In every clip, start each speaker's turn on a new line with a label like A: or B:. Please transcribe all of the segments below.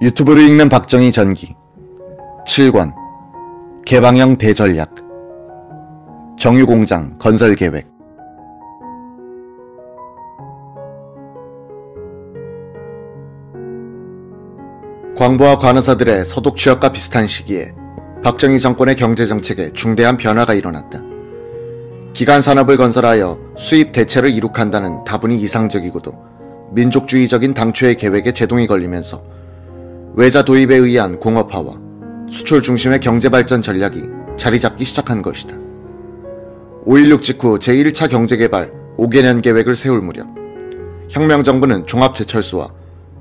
A: 유튜브를 읽는 박정희 전기 7권 개방형 대전략 정유공장 건설계획. 광부와 관의사들의 서독 취업과 비슷한 시기에 박정희 정권의 경제정책에 중대한 변화가 일어났다. 기간산업을 건설하여 수입 대체를 이룩한다는 다분히 이상적이고도 민족주의적인 당초의 계획에 제동이 걸리면서 외자 도입에 의한 공업화와 수출 중심의 경제발전 전략이 자리잡기 시작한 것이다. 5.16 직후 제1차 경제개발 5개년 계획을 세울 무렵 혁명정부는 종합제철소와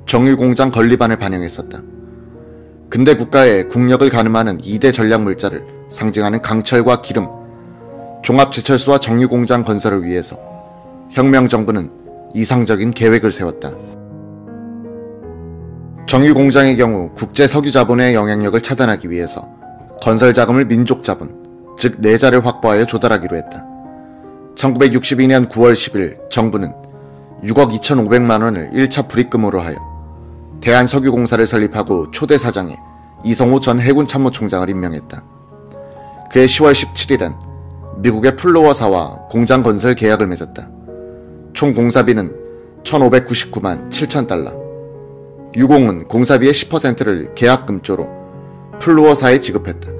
A: 정유공장 건립안을 반영했었다. 근대 국가의 국력을 가늠하는 2대 전략물자를 상징하는 강철과 기름, 종합제철소와 정유공장 건설을 위해서 혁명정부는 이상적인 계획을 세웠다. 정유공장의 경우 국제석유자본의 영향력을 차단하기 위해서 건설자금을 민족자본, 즉 내자를 확보하여 조달하기로 했다. 1962년 9월 10일 정부는 6억 2,500만 원을 1차 불입금으로 하여 대한석유공사를 설립하고 초대 사장에 이성호 전 해군 참모총장을 임명했다. 그해 10월 17일엔 미국의 플로어사와 공장 건설 계약을 맺었다. 총 공사비는 1,599만 7천 달러. 유공은 공사비의 10%를 계약금조로 플루어사에 지급했다.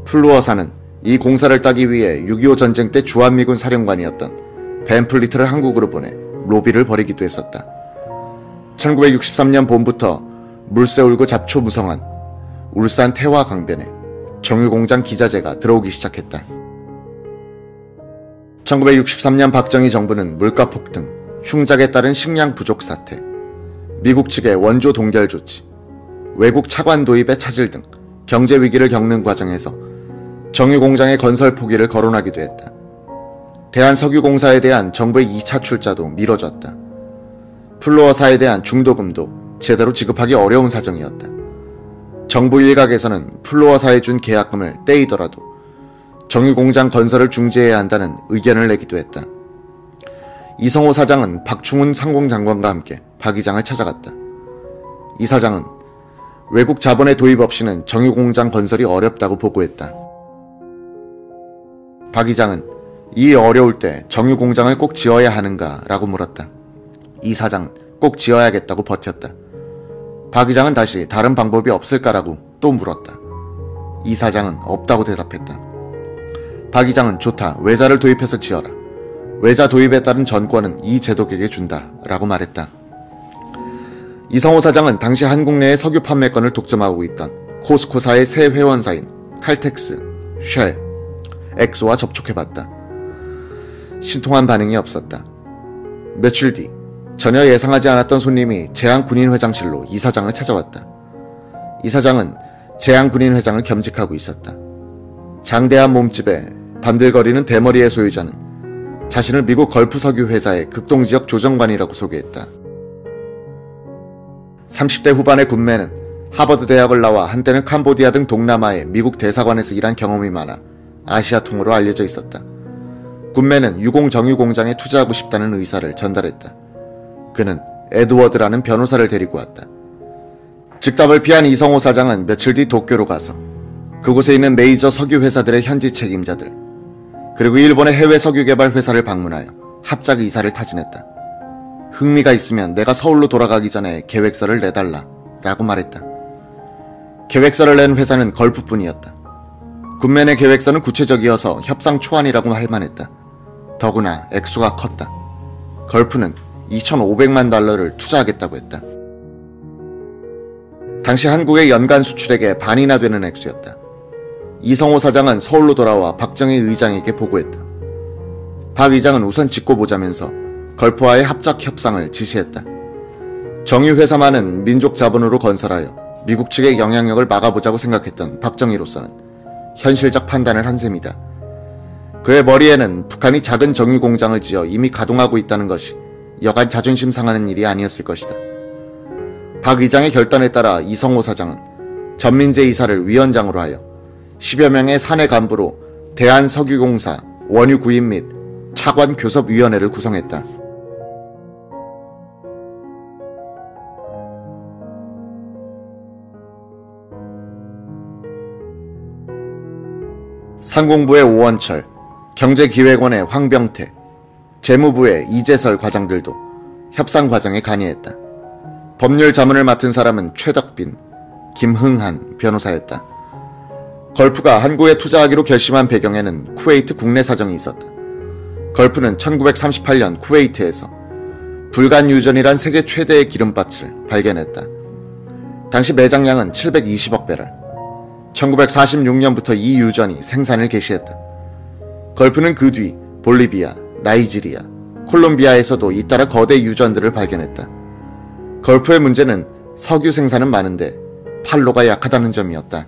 A: 플루어사는 이 공사를 따기 위해 6.25 전쟁 때 주한미군 사령관이었던 벤플리트를 한국으로 보내 로비를 벌이기도 했었다. 1963년 봄부터 물새울고 잡초 무성한 울산 태화 강변에 정유공장 기자재가 들어오기 시작했다. 1963년 박정희 정부는 물가 폭등, 흉작에 따른 식량 부족 사태, 미국 측의 원조 동결 조치, 외국 차관 도입의 차질 등 경제 위기를 겪는 과정에서 정유공장의 건설 포기를 거론하기도 했다. 대한석유공사에 대한 정부의 2차 출자도 미뤄졌다. 플로어사에 대한 중도금도 제대로 지급하기 어려운 사정이었다. 정부 일각에서는 플로어사에 준 계약금을 떼이더라도 정유공장 건설을 중지해야 한다는 의견을 내기도 했다. 이성호 사장은 박충훈 상공장관과 함께 박 이장을 찾아갔다. 이 사장은 외국 자본의 도입 없이는 정유공장 건설이 어렵다고 보고했다. 박 이장은 이 어려울 때 정유공장을 꼭 지어야 하는가 라고 물었다. 이 사장은 꼭 지어야겠다고 버텼다. 박 이장은 다시 다른 방법이 없을까라고 또 물었다. 이 사장은 없다고 대답했다. 박 이장은 좋다, 외자를 도입해서 지어라. 외자 도입에 따른 전권은 이 제독에게 준다 라고 말했다. 이성호 사장은 당시 한국 내의 석유 판매권을 독점하고 있던 코스코사의 새 회원사인 칼텍스, 쉘, 엑소와 접촉해봤다. 신통한 반응이 없었다. 며칠 뒤 전혀 예상하지 않았던 손님이 제한군인회장실로 이 사장을 찾아왔다. 이 사장은 제한군인회장을 겸직하고 있었다. 장대한 몸집에 반들거리는 대머리의 소유자는 자신을 미국 걸프 석유 회사의 극동지역 조정관이라고 소개했다. 30대 후반의 군매는 하버드 대학을 나와 한때는 캄보디아 등 동남아의 미국 대사관에서 일한 경험이 많아 아시아통으로 알려져 있었다. 군매는 유공 정유공장에 투자하고 싶다는 의사를 전달했다. 그는 에드워드라는 변호사를 데리고 왔다. 즉답을 피한 이성호 사장은 며칠 뒤 도쿄로 가서 그곳에 있는 메이저 석유 회사들의 현지 책임자들, 그리고 일본의 해외 석유 개발 회사를 방문하여 합작 이사를 타진했다. 흥미가 있으면 내가 서울로 돌아가기 전에 계획서를 내달라 라고 말했다. 계획서를 낸 회사는 걸프뿐이었다. 군맨의 계획서는 구체적이어서 협상 초안이라고 할 만했다. 더구나 액수가 컸다. 걸프는 2,500만 달러를 투자하겠다고 했다. 당시 한국의 연간 수출액의 반이나 되는 액수였다. 이성호 사장은 서울로 돌아와 박정희 의장에게 보고했다. 박 의장은 우선 짓고 보자면서 걸프와의 합작 협상을 지시했다. 정유회사만은 민족 자본으로 건설하여 미국 측의 영향력을 막아보자고 생각했던 박정희로서는 현실적 판단을 한 셈이다. 그의 머리에는 북한이 작은 정유공장을 지어 이미 가동하고 있다는 것이 여간 자존심 상하는 일이 아니었을 것이다. 박 의장의 결단에 따라 이성호 사장은 전민재 이사를 위원장으로 하여 10여 명의 사내 간부로 대한석유공사 원유 구입 및 차관 교섭위원회를 구성했다. 상공부의 오원철, 경제기획원의 황병태, 재무부의 이재설 과장들도 협상 과정에 간이했다. 법률 자문을 맡은 사람은 최덕빈, 김흥한 변호사였다. 걸프가 한국에 투자하기로 결심한 배경에는 쿠웨이트 국내 사정이 있었다. 걸프는 1938년 쿠웨이트에서 불간 유전이란 세계 최대의 기름밭을 발견했다. 당시 매장량은 720억 배럴. 1946년부터 이 유전이 생산을 개시했다. 걸프는 그 뒤 볼리비아, 나이지리아, 콜롬비아에서도 잇따라 거대 유전들을 발견했다. 걸프의 문제는 석유 생산은 많은데 판로가 약하다는 점이었다.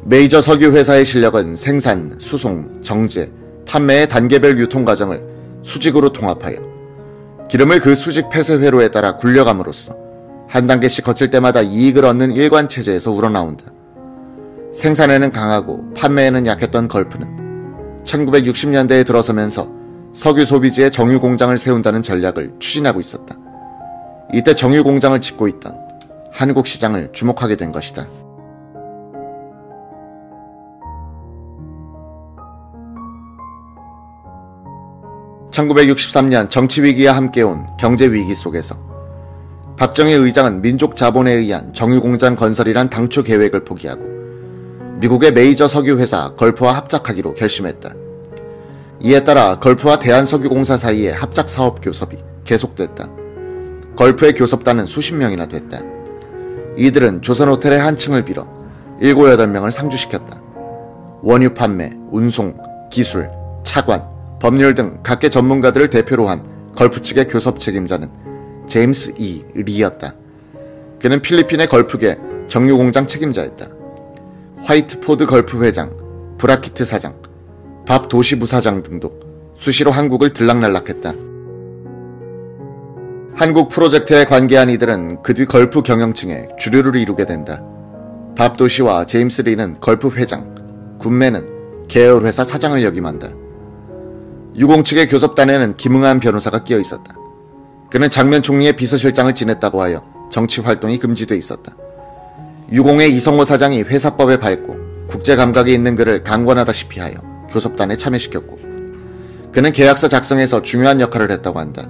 A: 메이저 석유 회사의 실력은 생산, 수송, 정제, 판매의 단계별 유통 과정을 수직으로 통합하여 기름을 그 수직 폐쇄회로에 따라 굴려감으로써 한 단계씩 거칠 때마다 이익을 얻는 일관 체제에서 우러나온다. 생산에는 강하고 판매에는 약했던 걸프는 1960년대에 들어서면서 석유 소비지에 정유 공장을 세운다는 전략을 추진하고 있었다. 이때 정유 공장을 짓고 있던 한국 시장을 주목하게 된 것이다. (1963년) 정치위기와 함께 온 경제위기 속에서 박정희 의장은 민족 자본에 의한 정유공장 건설이란 당초 계획을 포기하고 미국의 메이저 석유회사 걸프와 합작하기로 결심했다. 이에 따라 걸프와 대한석유공사 사이의 합작사업 교섭이 계속됐다. 걸프의 교섭단은 수십 명이나 됐다. 이들은 조선호텔의 한 층을 빌어 7, 8명을 상주시켰다. 원유 판매, 운송, 기술, 차관, 법률 등 각계 전문가들을 대표로 한 걸프 측의 교섭 책임자는 제임스 E. 리였다. 그는 필리핀의 걸프계 정유공장 책임자였다. 화이트포드 걸프 회장, 브라키트 사장, 밥 도시 부사장 등도 수시로 한국을 들락날락했다. 한국 프로젝트에 관계한 이들은 그 뒤 걸프 경영층의 주류를 이루게 된다. 밥 도시와 제임스 리는 걸프 회장, 군매는 계열회사 사장을 역임한다. 유공 측의 교섭단에는 김응한 변호사가 끼어 있었다. 그는 장면 총리의 비서실장을 지냈다고 하여 정치 활동이 금지돼 있었다. 유공의 이성호 사장이 회사법에 밝고 국제 감각이 있는 그를 강권하다시피 하여 교섭단에 참여시켰고 그는 계약서 작성에서 중요한 역할을 했다고 한다.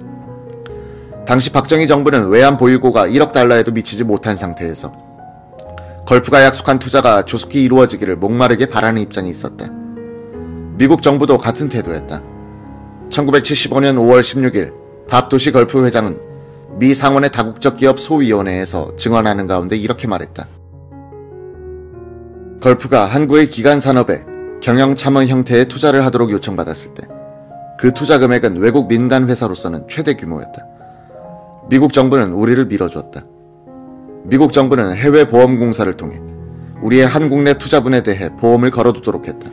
A: 당시 박정희 정부는 외환 보유고가 1억 달러에도 미치지 못한 상태에서 걸프가 약속한 투자가 조속히 이루어지기를 목마르게 바라는 입장이 있었다. 미국 정부도 같은 태도였다. 1975년 5월 16일 밥도시 걸프 회장은 미 상원의 다국적 기업 소위원회에서 증언하는 가운데 이렇게 말했다. 걸프가 한국의 기간 산업에 경영 참여 형태의 투자를 하도록 요청받았을 때 그 투자 금액은 외국 민간 회사로서는 최대 규모였다. 미국 정부는 우리를 밀어주었다. 미국 정부는 해외 보험공사를 통해 우리의 한국 내 투자분에 대해 보험을 걸어두도록 했다.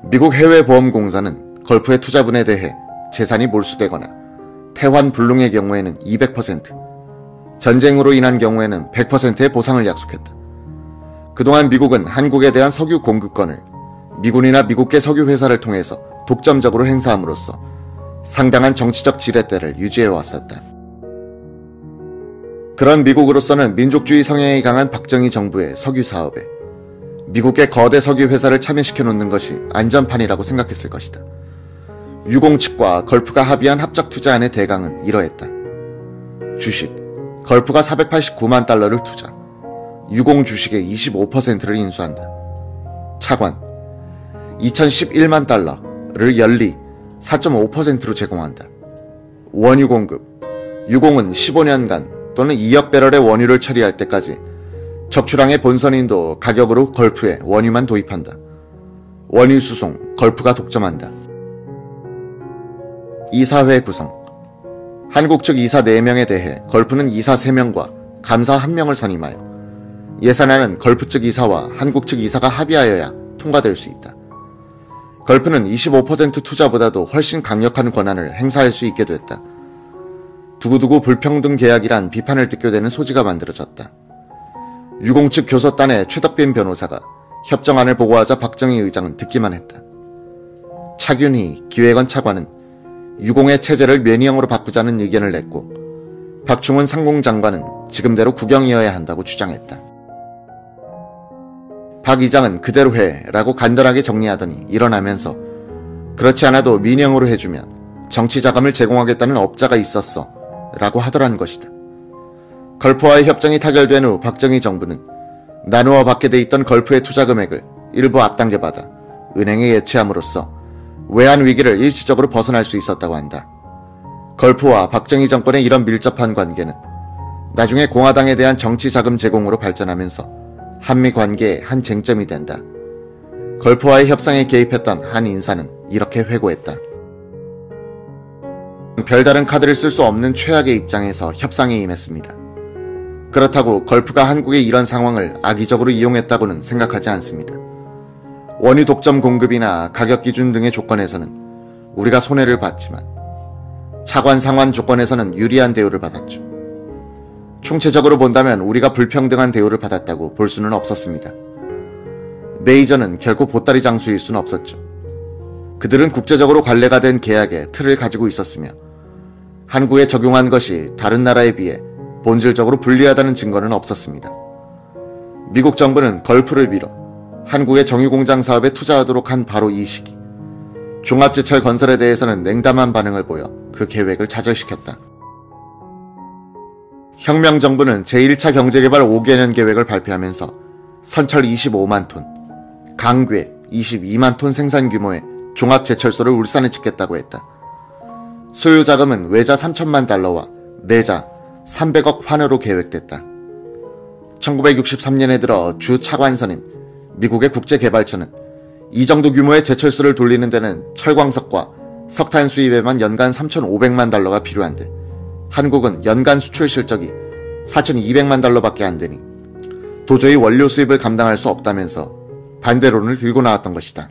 A: 미국 해외보험공사는 걸프의 투자분에 대해 재산이 몰수되거나 태환 불능의 경우에는 200%, 전쟁으로 인한 경우에는 100%의 보상을 약속했다. 그동안 미국은 한국에 대한 석유 공급권을 미군이나 미국계 석유회사를 통해서 독점적으로 행사함으로써 상당한 정치적 지렛대를 유지해왔었다. 그런 미국으로서는 민족주의 성향이 강한 박정희 정부의 석유 사업에 미국의 거대 석유 회사를 참여시켜 놓는 것이 안전판이라고 생각했을 것이다. 유공 측과 걸프가 합의한 합작 투자안의 대강은 이러했다. 주식, 걸프가 489만 달러를 투자, 유공 주식의 25%를 인수한다. 차관, 2011만 달러를 연리 4.5%로 제공한다. 원유 공급, 유공은 15년간 또는 2억 배럴의 원유를 처리할 때까지 적출항의 본선인도 가격으로 걸프에 원유만 도입한다. 원유 수송, 걸프가 독점한다. 이사회 구성, 한국 측 이사 4명에 대해 걸프는 이사 3명과 감사 1명을 선임하여 예산안은 걸프 측 이사와 한국 측 이사가 합의하여야 통과될 수 있다. 걸프는 25% 투자보다도 훨씬 강력한 권한을 행사할 수 있게 됐다. 두고두고 불평등 계약이란 비판을 듣게 되는 소지가 만들어졌다. 유공 측 교섭단의 최덕빈 변호사가 협정안을 보고하자 박정희 의장은 듣기만 했다. 차균희 기획원 차관은 유공의 체제를 면이형으로 바꾸자는 의견을 냈고 박충훈 상공장관은 지금대로 국영이어야 한다고 주장했다. 박 이장은 그대로 해라고 간단하게 정리하더니 일어나면서 그렇지 않아도 민영으로 해주면 정치자금을 제공하겠다는 업자가 있었어 라고 하더란 것이다. 걸프와의 협정이 타결된 후 박정희 정부는 나누어 받게 돼 있던 걸프의 투자 금액을 일부 앞당겨받아 은행에 예치함으로써 외환 위기를 일시적으로 벗어날 수 있었다고 한다. 걸프와 박정희 정권의 이런 밀접한 관계는 나중에 공화당에 대한 정치 자금 제공으로 발전하면서 한미 관계의 한 쟁점이 된다. 걸프와의 협상에 개입했던 한 인사는 이렇게 회고했다. 별다른 카드를 쓸 수 없는 최악의 입장에서 협상에 임했습니다. 그렇다고 걸프가 한국의 이런 상황을 악의적으로 이용했다고는 생각하지 않습니다. 원유 독점 공급이나 가격 기준 등의 조건에서는 우리가 손해를 봤지만 차관 상환 조건에서는 유리한 대우를 받았죠. 총체적으로 본다면 우리가 불평등한 대우를 받았다고 볼 수는 없었습니다. 메이저는 결코 보따리 장수일 수는 없었죠. 그들은 국제적으로 관례가 된 계약의 틀을 가지고 있었으며 한국에 적용한 것이 다른 나라에 비해 본질적으로 불리하다는 증거는 없었습니다. 미국 정부는 걸프를 빌어 한국의 정유공장 사업에 투자하도록 한 바로 이 시기, 종합제철 건설에 대해서는 냉담한 반응을 보여 그 계획을 좌절시켰다. 혁명정부는 제1차 경제개발 5개년 계획을 발표하면서 선철 25만 톤, 강괴 22만 톤 생산 규모의 종합제철소를 울산에 짓겠다고 했다. 소요자금은 외자 3천만 달러와 내자 300억 환으로 계획됐다. 1963년에 들어 주 차관선인 미국의 국제개발처는 이 정도 규모의 제철소를 돌리는 데는 철광석과 석탄 수입에만 연간 3,500만 달러가 필요한데 한국은 연간 수출 실적이 4,200만 달러밖에 안 되니 도저히 원료 수입을 감당할 수 없다면서 반대론을 들고 나왔던 것이다.